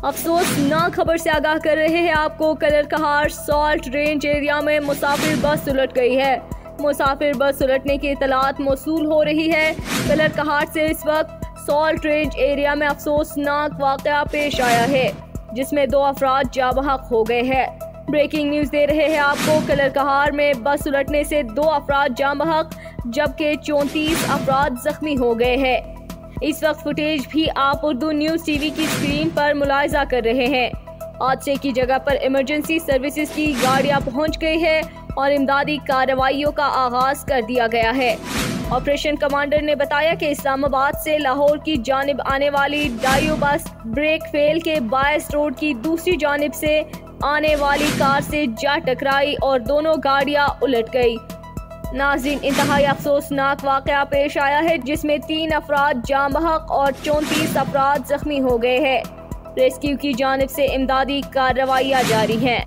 अफसोसनाक खबर से आगाह कर रहे हैं आपको। कलर कहार सॉल्ट रेंज एरिया में मुसाफिर बस उलट गई है। मुसाफिर बस उलटने की इतलात मौसूल हो रही है। कलर कहार से इस वक्त सॉल्ट रेंज एरिया में अफसोसनाक वाकया पेश आया है, जिसमें 2 अफराद जाँ बहक हो गए हैं। ब्रेकिंग न्यूज दे रहे हैं आपको। कलर कहार में बस उलटने से 2 अफराद जाँ बहक जबकि 34 अफराद जख्मी हो गए हैं। इस वक्त फुटेज भी आप उर्दू न्यूज टीवी की स्क्रीन पर मुलाहिजा कर रहे हैं। हादसे की जगह पर इमरजेंसी सर्विसेज की गाड़ियां पहुंच गई है और इमदादी कार्रवाइयों का आगाज कर दिया गया है। ऑपरेशन कमांडर ने बताया कि इस्लामाबाद से लाहौर की जानिब आने वाली डायो बस ब्रेक फेल के बायस रोड की दूसरी जानिब से आने वाली कार से जा टकराई और दोनों गाड़ियां उलट गई। नाज़रीन, इंतहाई अफसोसनाक वाकया पेश आया है, जिसमें 3 अफराद जाँ बहक और 34 अफराद जख्मी हो गए हैं। रेस्क्यू की जानिब से इमदादी कार्रवाइयाँ जारी हैं।